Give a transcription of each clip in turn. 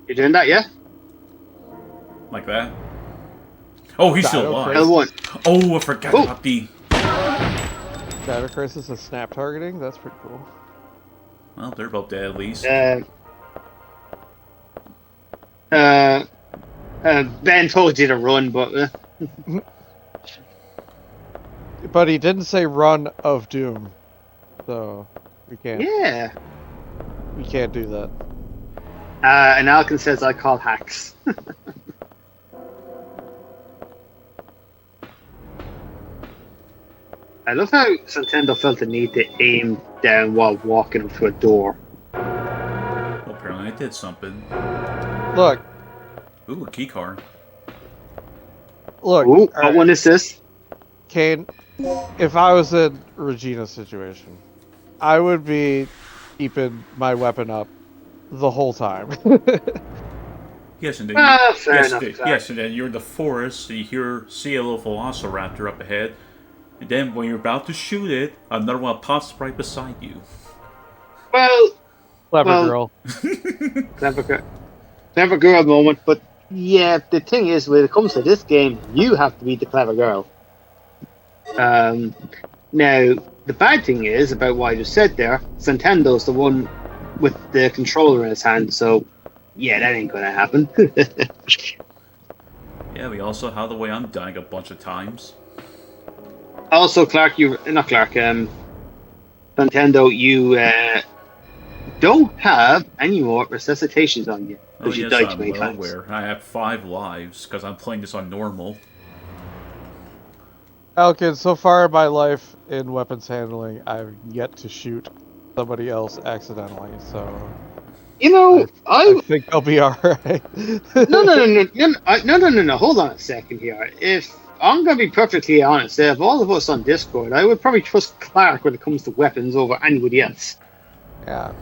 You doing that, yeah? Like that. Oh, he's still Dino alive. Crisis. L1. Oh, I forgot Oh. about the... DINO CRISIS is snap targeting. That's pretty cool. Well, they're both dead at least. Uh, uh, Ben told you to run, but But he didn't say run of doom, so we can't yeah. do that. And Alkin says I call hacks. I love how Nintendo felt the need to aim down while walking up to a door. Well, apparently I did something. Look, Ooh, a key card. look. Ooh, what Alright, one is this? Kane, if I was in Regina's situation, I would be keeping my weapon up the whole time. Yes, and then Fair yes, enough. yes, and then you're in the forest. And you see a little velociraptor up ahead, and then when you're about to shoot it, another one pops right beside you. Well, Clever Well- girl. clever girl moment, but yeah, the thing is, when it comes to this game, you have to be the clever girl. Now, the bad thing is, about what I just said there, Nintendo's the one with the controller in his hand, so yeah, that ain't gonna happen. Yeah, we also have the way I'm dying a bunch of times. Also, Clark, not Clark, Nintendo, you don't have any more resuscitations on you Oh because you yes, died too I'm many well times. aware. I have 5 lives because I'm playing this on normal. Alkin, so far in my life in weapons handling, I've yet to shoot somebody else accidentally, so You know, I think I'll be alright. no. Hold on a second here. If I'm gonna be perfectly honest, of all of us on Discord, I would probably trust Clark when it comes to weapons over anybody else. Yeah.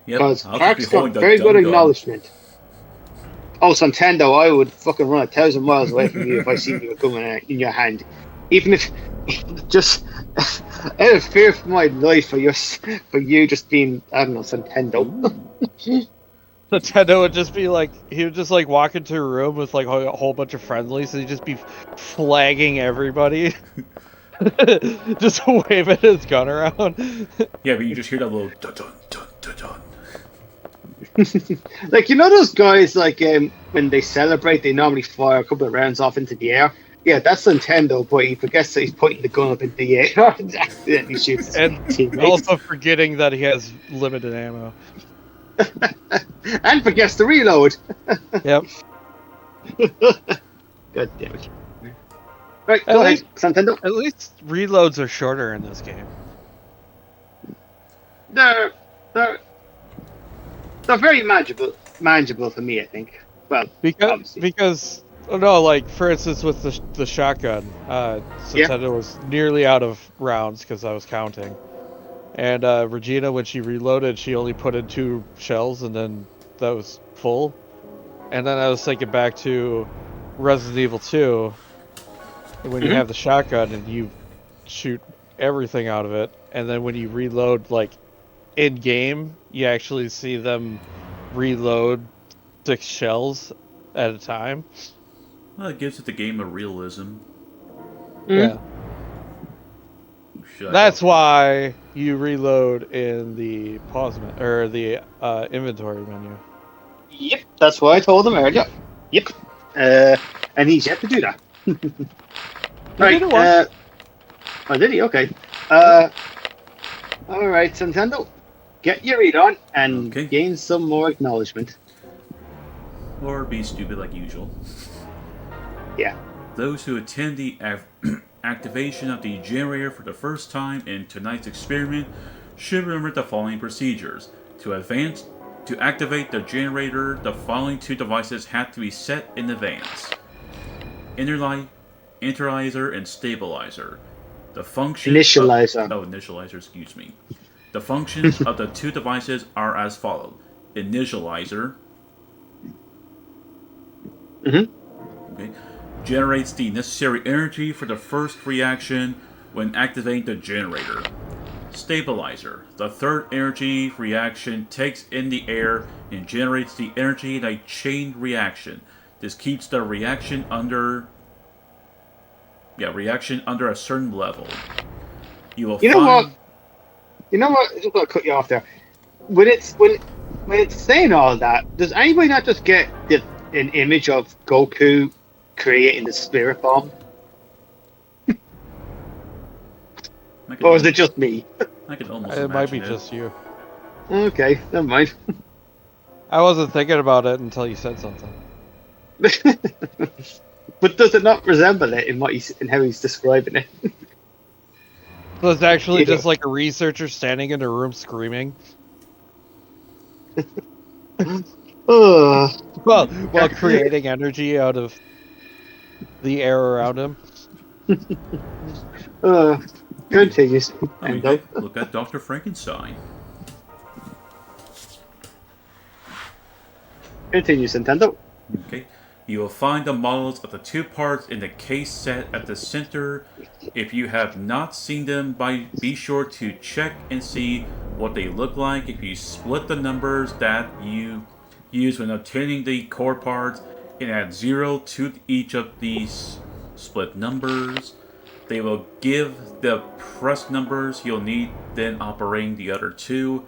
Yep, Because I'll just be Clark's holding got the very good dumb gun. acknowledgement. Oh, Nintendo, I would fucking run 1,000 miles away from you if I see you coming in your hand. Even if, just out of fear for my life for you just being, I don't know, Nintendo. Nintendo would just be like, he would just like walk into a room with like a whole bunch of friendlies, and he'd just be flagging everybody, just waving his gun around. Yeah, but you just hear that little dun dun dun dun dun. Like, you know those guys, like, when they celebrate, they normally fire a couple of rounds off into the air? Yeah, that's Nintendo, but he forgets that he's putting the gun up in the air and accidentally shoots his And teammates. also forgetting that he has limited ammo. And forgets to reload. Yep. God damn it. Right, At go least- ahead, Nintendo. At least reloads are shorter in this game. They're, they're, they're very manageable for me, I think. Well, obviously. Because oh no, like for instance with the shotgun, Nintendo was nearly out of rounds because I was counting, and Regina, when she reloaded, she only put in 2 shells and then that was full. And then I was thinking back to Resident Evil 2, when you have the shotgun and you shoot everything out of it, and then when you reload, like in game, you actually see them reload 6 shells at a time. Well, it gives it the game a realism. Yeah. That's why you reload in the pause or the inventory menu. Yep, that's what I told him earlier. Yep. And he's yet to do that. Right. did it once. Oh, did he? Okay. All right, Nintendo. Get your read on and Okay. gain some more acknowledgement. Or be stupid like usual. Yeah. Those who attend the activation of the generator for the first time in tonight's experiment should remember the following procedures. To activate the generator, the following 2 devices have to be set in advance. Initializer and stabilizer. The function Initializer. Initializer, excuse me. The functions of the 2 devices are as follows. Initializer. Okay. Generates the necessary energy for the first reaction when activating the generator. Stabilizer. The third energy reaction takes in the air and generates the energy in a chain reaction. This keeps the reaction under a certain level. You will You know what? find You know what? I'm just gonna cut you off there. When it's saying all that, does anybody not just get an image of Goku creating the spirit bomb, or is it just me? I can almost It might be imagine just you. Okay, never mind. I wasn't thinking about it until you said something. But does it not resemble it in how he's describing it? So it's actually Yeah. just like a researcher standing in a room screaming. Oh, While creating energy out of the air around him. continues. Okay, look at Dr. Frankenstein. Continues, Nintendo. Okay, you will find the models of the two parts in the case set at the center. If you have not seen them, be sure to check and see what they look like. If you split the numbers that you use when obtaining the core parts and add 0 to each of these split numbers, they will give the pressed numbers you'll need then operating the other two.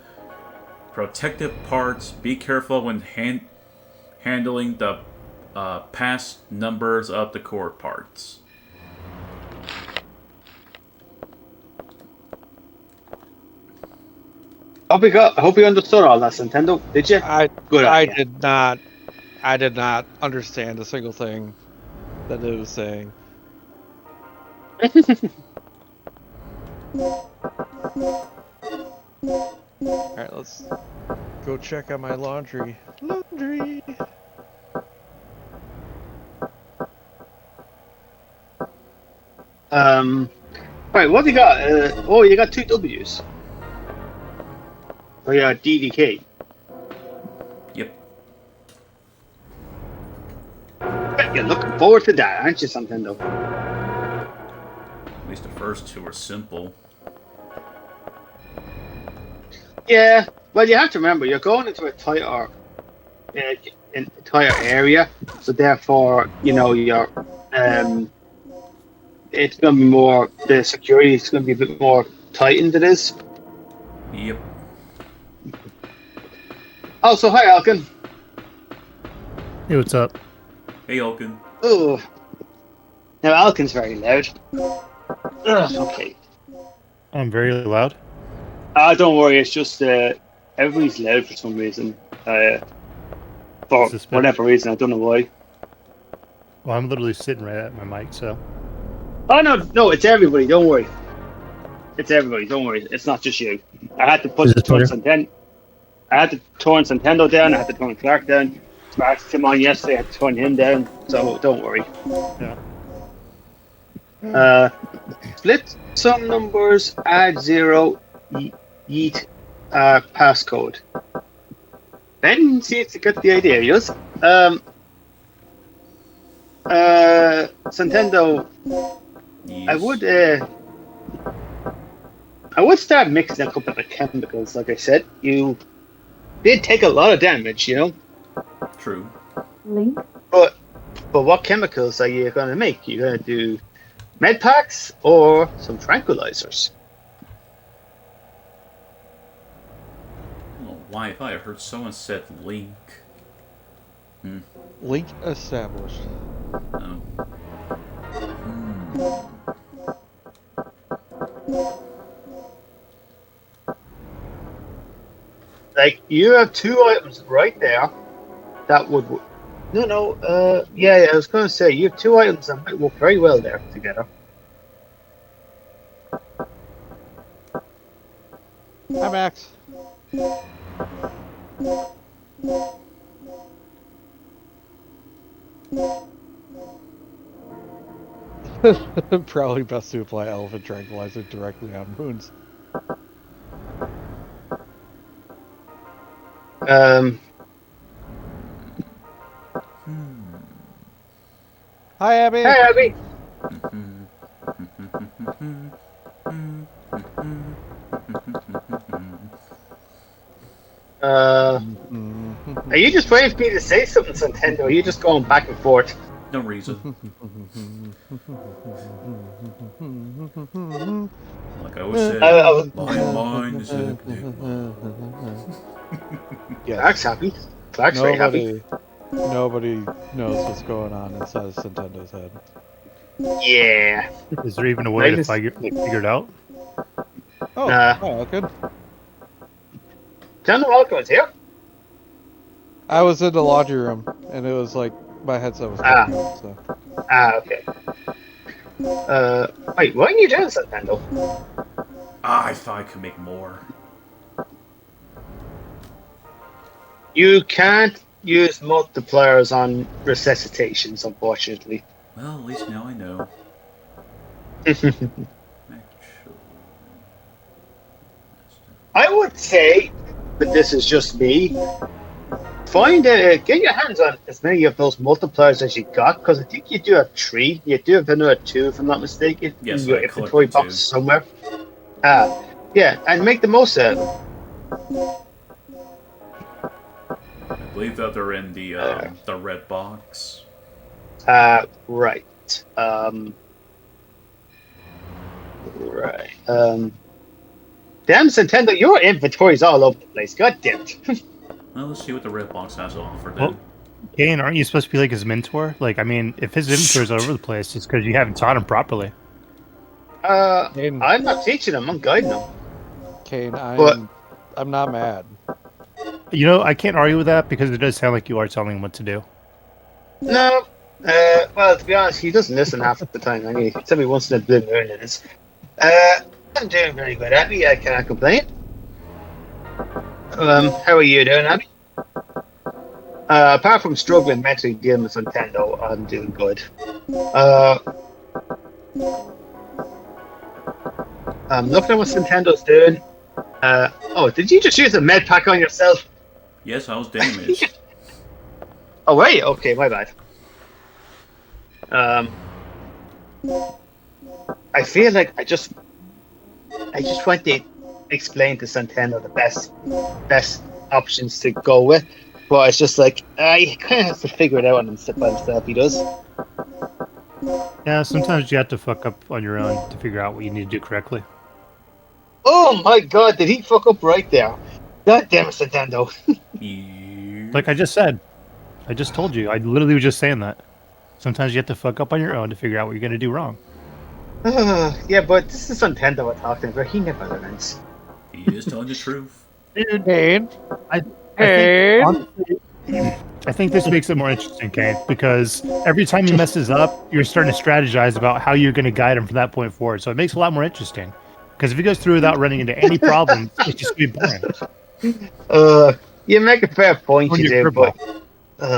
Protective parts, be careful when handling the past numbers of the core parts. I hope you understood all that, Nintendo. Did you? Good I idea. did not understand a single thing that it was saying. Alright, let's go check on my laundry. Laundry! Right, what have you got? You got two W's. Oh yeah, DDK. Yep. Bet you're looking forward to that, aren't you, Nintendo? At least the first two are simple. Yeah, well, you have to remember you're going into a tighter area, so therefore, you're it's going to be more, the security is going to be a bit more tightened. It is. Yep. Oh, so hi, Alkin. Hey, what's up? Hey, Alkin. Oh, now Alkin's very loud. Ugh, okay. I'm very loud. Don't worry. It's just everybody's loud for some reason. For whatever reason, I don't know why. Well, I'm literally sitting right at my mic, so. Oh no, it's everybody. Don't worry. It's everybody. Don't worry. It's not just you. I had to put Is this better? I had to turn Nintendo down. I had to turn Clark down. Smash came on yesterday. I had to turn him down. So don't worry. Yeah. Split some numbers. Add 0. Yeet. Passcode. Ben seems to get the idea. Yes. Nintendo. Yes. I would start mixing a couple of chemicals. Like I said, you did take a lot of damage, True. But what chemicals are you going to make? You're going to do med packs or some tranquilizers? Oh, why have I heard someone said Link? Link established. Oh. Like, you have two items right there that would... I was going to say, you have two items that might work very well there together. Hi, Max. Probably best to apply elephant tranquilizer directly on wounds. Hi, Abby. Hey, Abby. Are you just waiting for me to say something, Nintendo? Or are you just going back and forth? No reason. Like I always said, my mind is an enigma. Yes. Clark's happy. Clark's very happy. Nobody knows what's going on inside of Nintendo's head. Yeah. Is there even a way to Magnus- figure it out? Oh, good. John Walco's here. I was in the laundry room, and it was like my headset was connected, so. Okay. Wait, what are you doing, Nintendo? I thought I could make more. You can't use multipliers on resuscitations, unfortunately. Well, at least now I know. I would say, but this is just me, get your hands on as many of those multipliers as you got, because I think you do have 3. You do have another 2, if I'm not mistaken, yes, in your I inventory collected 2. box somewhere. Yeah, and make the most of it. I believe that they're in the red box. Right. Right. Damn, Nintendo, your inventory's all over the place. God damn it. Well, let's see what the red box has to offer then. Well, Kane, aren't you supposed to be like his mentor? Like, I mean, if his inventory's all over the place, it's because you haven't taught him properly. Kane, I'm not teaching him, I'm guiding him. Kane, But- I'm not mad. You know, I can't argue with that because it does sound like you are telling him what to do. No. Well, to be honest, he doesn't listen half the time. I mean, he tell me once in a blue moon it is. I'm doing very good, Abby. I cannot complain. How are you doing, Abby? Apart from struggling mentally dealing with Nintendo, I'm doing good. I'm looking at what Nintendo's doing. Did you just use a med pack on yourself? Yes, I was damaged. Oh, were you? Okay, my bad. I feel like I just want to explain to Nintendo the best options to go with, but it's just like I kind of have to figure it out on by himself. He does. Yeah, sometimes you have to fuck up on your own to figure out what you need to do correctly. Oh my God! Did he fuck up right there? God damn it, Nintendo! Like I just said. I just told you. I literally was just saying that. Sometimes you have to fuck up on your own to figure out what you're going to do wrong. Yeah, but this is Nintendo we're talking about. He never learns. He is telling the truth. Dude, Kane, I think, honestly, I think this makes it more interesting, Kane, because every time he messes up, you're starting to strategize about how you're going to guide him from that point forward. So it makes it a lot more interesting. Because if he goes through without running into any problems, it's just going to be boring. You make a fair point, you do, but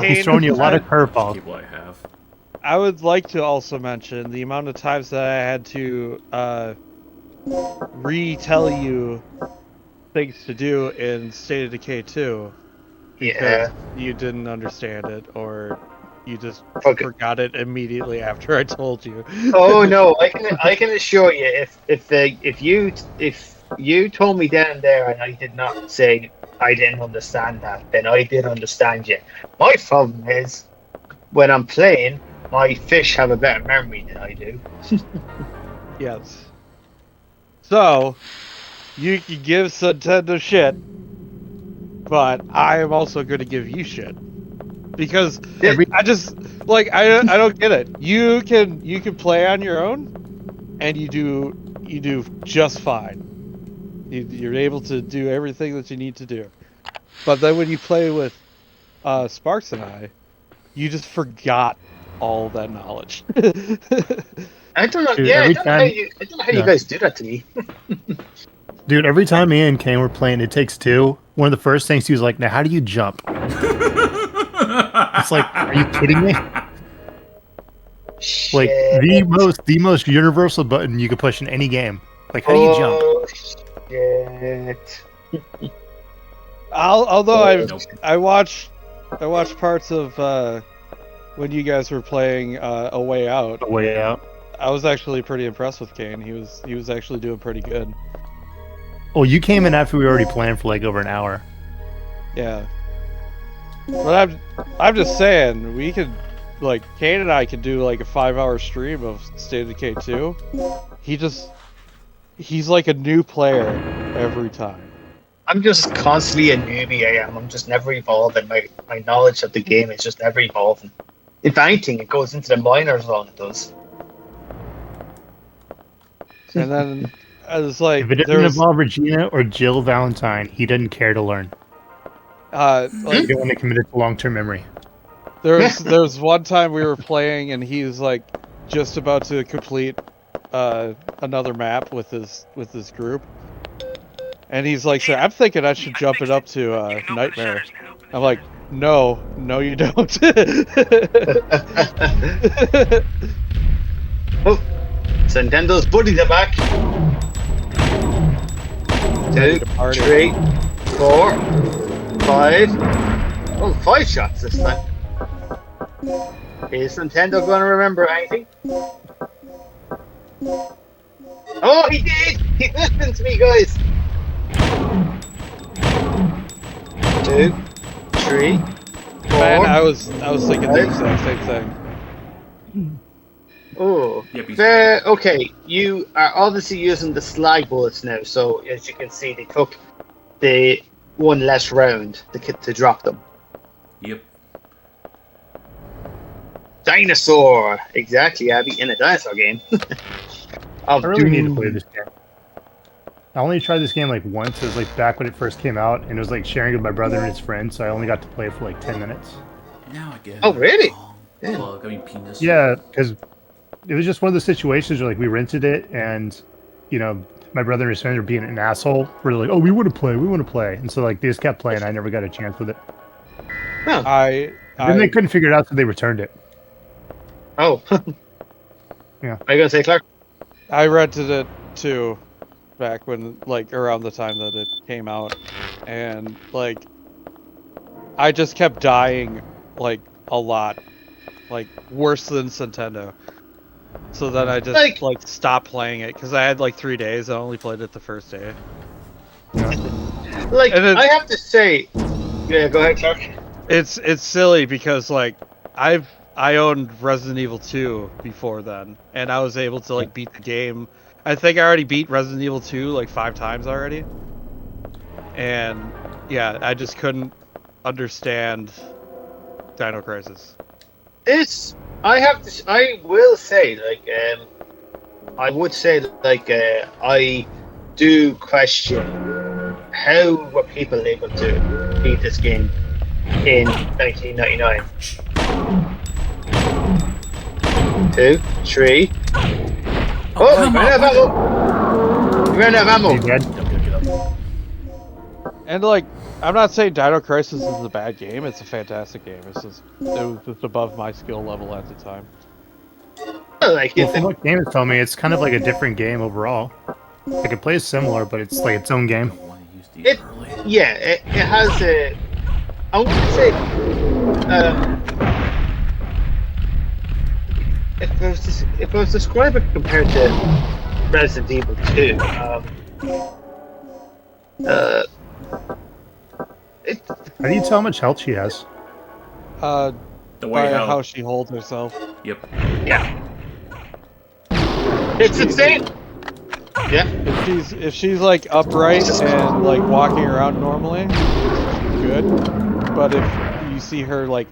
He's throwing you a lot of curveballs. People I have. I would like to also mention the amount of times that I had to retell you things to do in State of Decay 2 because yeah. you didn't understand it or you just Okay. forgot it immediately after I told you. Oh no, I can assure you, if you told me down there and I did not say I didn't understand that, then I did understand you. My problem is when I'm playing, my fish have a better memory than I do. Yes. So, you can give Nintendo shit, but I am also going to give you shit. Because I just, like, I don't get it. You can play on your own, and you do just fine. You're able to do everything that you need to do. But then when you play with Sparks and I, you just forgot all that knowledge. I don't know. Dude, Yeah, I every don't know how you guys do that to me. Dude, every time me and Kane were playing It Takes Two, one of the first things he was like, now how do you jump? It's like, are you kidding me? Like, the most universal button you could push in any game. Like, how do you jump? Shit. Although Nope. I watched parts of when you guys were playing A Way Out. A Way Out. I was actually pretty impressed with Kane. He was actually doing pretty good. Oh, you came in after we were already playing for like over an hour. Yeah. But I'm just saying, we could, like, Kane and I could do like a 5-hour stream of State of Decay 2. He's like a new player every time. I'm just constantly a newbie. I'm just never evolving. My knowledge of the game is just never evolving. If anything, it goes into the minor zone. It does. And then I was like, If it doesn't involve Regina or Jill Valentine, he doesn't care to learn. like He's only committed to long-term memory. there was one time we were playing and he's like just about to complete another map with his group, and he's like, "So I'm thinking I should jump it up to Nightmare." I'm like, no, you don't. Oh, Nintendo's buddies are back. 2, 3, 4, 5. Oh, 5 shots this time. Is Nintendo going to remember anything? Oh, he did! He listened to me, guys! 2, 3, 4. Man, I was thinking the exact same thing. Oh, Yep, okay. You are obviously using the slag bullets now, so as you can see, they took the one less round to drop them. Yep. Dinosaur! Exactly, Abby, in a dinosaur game. I really need to play this game. I only tried this game like once. It was like back when it first came out, and it was like sharing with my brother and his friends, so I only got to play it for like 10 minutes. Now I get it. Oh, really? Plug, I mean penis. Yeah, because it was just one of those situations where like we rented it, and you know, my brother and his friends were being an asshole. We're like, oh, we want to play, and so like they just kept playing. I never got a chance with it. Huh. Then they couldn't figure it out, so they returned it. Oh. Yeah. Are you going to say, Clark? I rented it too, back when, like, around the time that it came out, and like, I just kept dying, like, a lot, like, worse than Nintendo. So then I just like stopped playing it because I had like 3 days. I only played it the first day. Like, I have to say, yeah, go ahead, Clark. It's silly because like I owned Resident Evil 2 before then, and I was able to like beat the game. I think I already beat Resident Evil 2 like 5 times already. And yeah, I just couldn't understand Dino Crisis. I will say, like, I would say, like, I do question how were people able to beat this game in 1999. 2, 3. Oh, ran out of ammo. And like, I'm not saying Dino Crisis is a bad game. It's a fantastic game. It was just above my skill level at the time. Like, well, from what Game told me, it's kind of like a different game overall. Like it plays similar, but it's like its own game. It has a. I want to say, if I was describing it compared to Resident Evil 2, How do you tell how much health she has? The way how she holds herself. Yep. Yeah. It's insane. Yeah. If she's like upright and like walking around normally, good. But if you see her like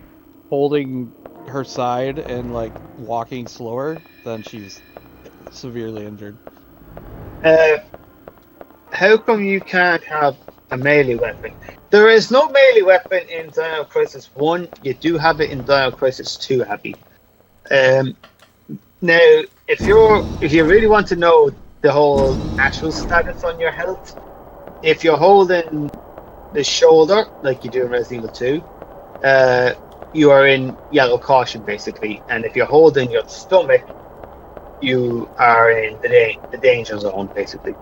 holding her side and like walking slower, then she's severely injured. How come you can't have a melee weapon? There is no melee weapon in Dino Crisis 1. You do have it in Dino Crisis 2, Abby. Now, if you really want to know the whole actual status on your health, if you're holding the shoulder like you do in Resident Evil 2, you are in yellow caution basically, and if you're holding your stomach, you are in the danger zone basically.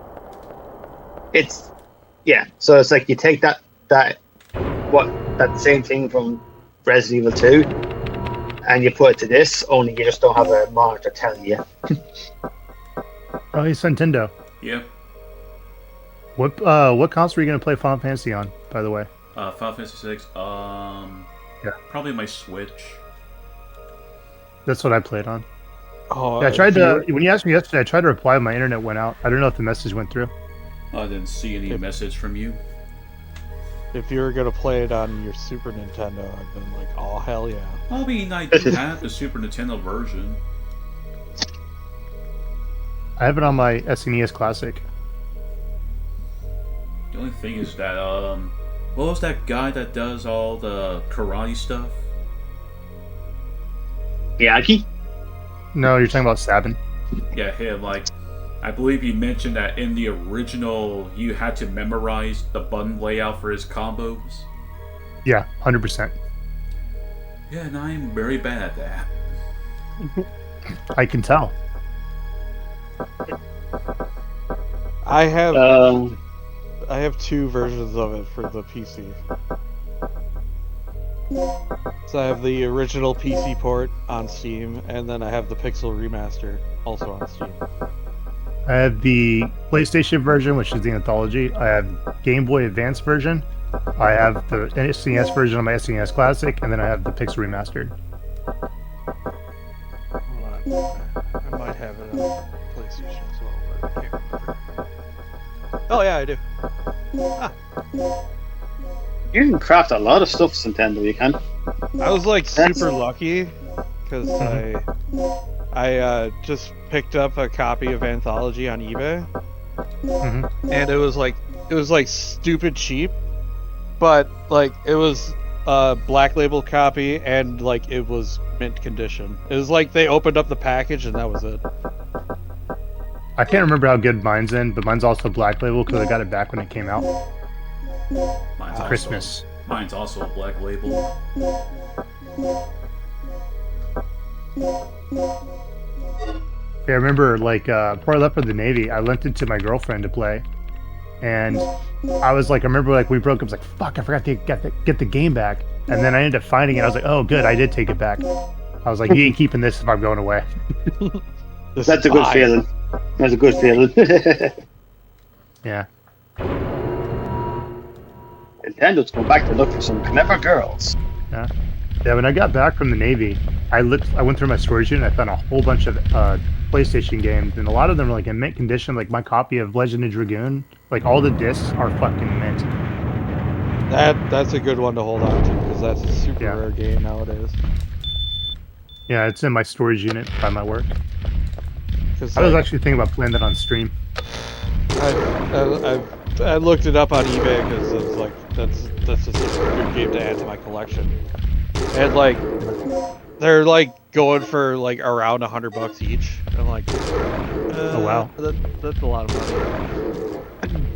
So it's like you take that same thing from Resident Evil 2 and you put it to this, only you just don't have a monitor telling you. Oh, he's Nintendo. Yeah. What console are you going to play Final Fantasy on, by the way? Final Fantasy 6. Yeah. Probably my Switch. That's what I played on. Oh, Yeah, I tried to. When you asked me yesterday, I tried to reply. My internet went out. I don't know if the message went through. I didn't see any message from you. If you were gonna play it on your Super Nintendo, I've been like, oh hell yeah. I mean, I do have the Super Nintendo version. I have it on my SNES Classic. The only thing is that, what was that guy that does all the karate stuff? Miyagi? No, you're talking about Sabin. Yeah, him. Like, I believe you mentioned that in the original, you had to memorize the button layout for his combos. Yeah, 100%. Yeah, and I'm very bad at that. I can tell. I have 2 versions of it for the PC. So I have the original PC port on Steam, and then I have the Pixel Remaster also on Steam. I have the PlayStation version, which is the Anthology. I have Game Boy Advance version. I have the SNES version on my SNES Classic, and then I have the Pixel Remastered. Hold on. I might have it on PlayStation as well, but I can't remember. Oh yeah, I do. Ah. You can craft a lot of stuff, Nintendo. You can. I was like super lucky because I just picked up a copy of Anthology on eBay, and it was like stupid cheap, but like it was a black label copy and like it was mint condition. It was like they opened up the package and that was it. I can't remember how good mine's in, but mine's also black label because I got it back when it came out. Mine's Christmas. Mine's also a black label. Yeah, I remember, like, before I left for the Navy, I lent it to my girlfriend to play. And I was like, I remember, like, we broke up. I was like, fuck, I forgot to get the game back. And then I ended up finding it. I was like, oh, good, I did take it back. I was like, you ain't keeping this if I'm going away. That's a good feeling. That's a good feeling. Yeah. Nintendo's going back to look for some clever girls. Yeah. Yeah, when I got back from the Navy, I went through my storage unit and I found a whole bunch of PlayStation games, and a lot of them are like in mint condition. Like my copy of Legend of Dragoon, like all the discs are fucking mint. That's a good one to hold on to because that's a super rare game nowadays. Yeah, it's in my storage unit by my work. I I was actually thinking about playing that on stream. I looked it up on eBay because it was like that's just a good game to add to my collection. And like they're like going for like around $100 each. I'm like, oh wow, that's a lot of money.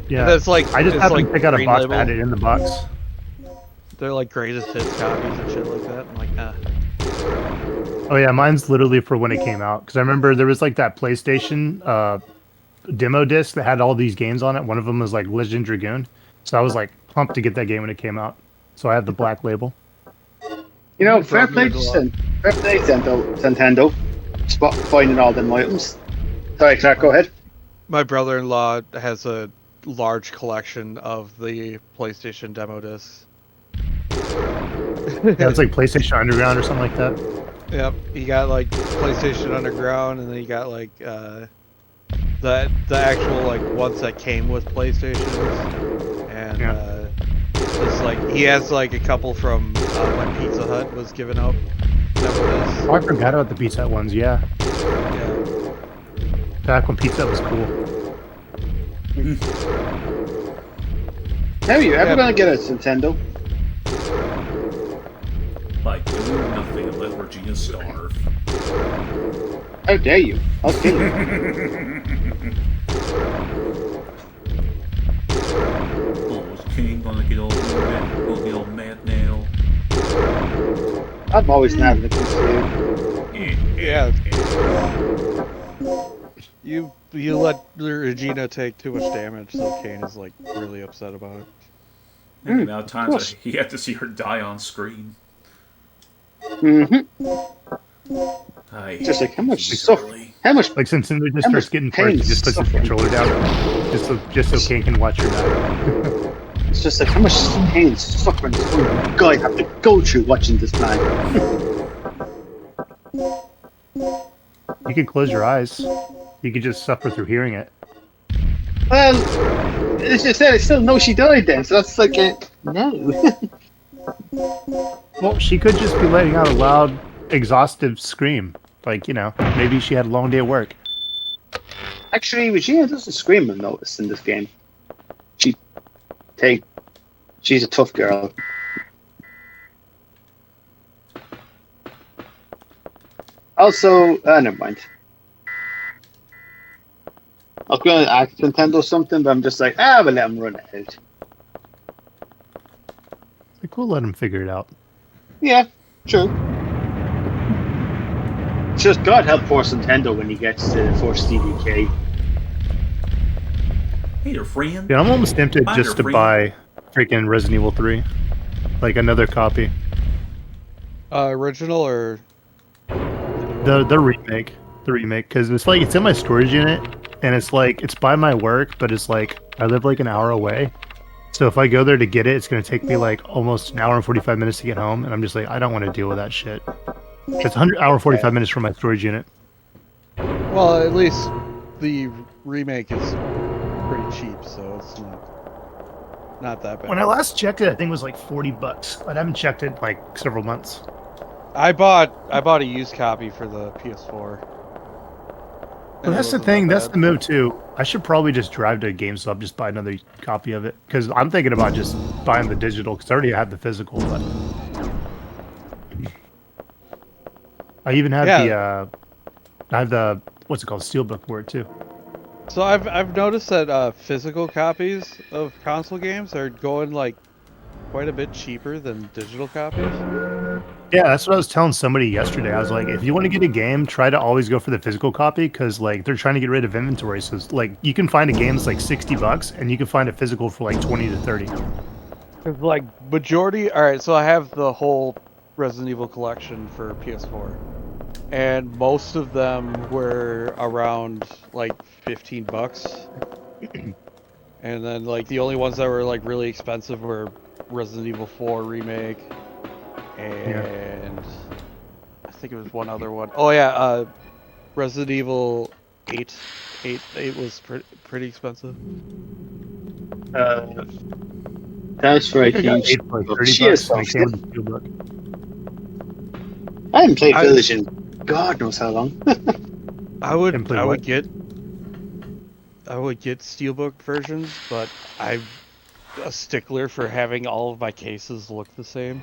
Yeah, and that's like I just happened like to pick out a box label. and add it in the box. They're like greatest hits copies and shit like that. I'm like, Oh yeah, mine's literally for when it came out. Because I remember there was like that PlayStation demo disc that had all these games on it. One of them was like Legend Dragoon. So I was like pumped to get that game when it came out. So I have the black label. You know, fair play to Nintendo. Finding all them items. Sorry, Clark, go ahead. My brother-in-law has a large collection of the PlayStation demo discs. Yeah, it's like PlayStation Underground or something like that. Yep, he got like PlayStation Underground, and then he got like the actual like ones that came with PlayStations, and it's like he has like a couple from when Pizza Hut was given up. Oh, I forgot about the Pizza Hut ones. Yeah. Yeah. Back when Pizza Hut was cool. How are you ever gonna get a Nintendo? Like doing nothing and let Regina starve. How dare you? I'll kill you. Oh, is King gonna get old mad now? I'm always mad when it comes to Yeah. You let Regina take too much damage, so Kane is like really upset about it. And the amount of times he had to see her die on screen. you. I Just like how much hate stuff? Shirley. How much? Like since Cinder just How starts much getting pain parts, he just puts his suffering? controller down, just so Kane can watch her die. It's just like how much pain and suffering does one guy have to go through watching this man. You could close your eyes. You could just suffer through hearing it. Well, as you said, I still know she died then, so that's like a no. Well, she could just be letting out a loud, exhaustive scream. Like, maybe she had a long day at work. Actually, Regina doesn't scream, I've noticed in this game. She's a tough girl. Also, never mind. I was going to ask Nintendo something, but I'm just like, we'll let them run it out. Like, we'll let him figure it out. Yeah, true. It's just God help poor Nintendo when he gets the first DDK. Hey, your friend. Yeah, I'm almost tempted I'm just your to friend. buy freaking Resident Evil 3. Like, another copy. Original or The remake. The remake. Because it's like, it's in my storage unit, and it's like, it's by my work, but it's like, I live like an hour away. So if I go there to get it, it's going to take me like almost an hour and 45 minutes to get home, and I'm just like, I don't want to deal with that shit. It's 100 45 minutes from my storage unit. well, at least the remake is pretty cheap, so it's not that bad. When I last checked it, I think it was like $40. I haven't checked it in like several months. I bought a used copy for the PS4. Well, that's the thing. That's the move too. I should probably just drive to GameStop, just buy another copy of it, because I'm thinking about just buying the digital, because I already have the physical. But I even have the what's it called, Steelbook for it too. So I've noticed that physical copies of console games are going like quite a bit cheaper than digital copies. Yeah, that's what I was telling somebody yesterday. I was like, if you want to get a game, try to always go for the physical copy, because like they're trying to get rid of inventory. So it's like you can find a game that's like $60, and you can find a physical for like 20 to 30. Cause like majority. All right, so I have the whole Resident Evil collection for PS4, and most of them were around like $15. And then like the only ones that were like really expensive were Resident Evil 4 remake, and I think it was one other one. Oh yeah, Resident Evil 8. 8 was pretty expensive. That's right. I got 8 for like $30. She is And it soft. came with the Steelbook. I haven't played Village in God knows how long. I would what? get Steelbook versions, but I'm a stickler for having all of my cases look the same.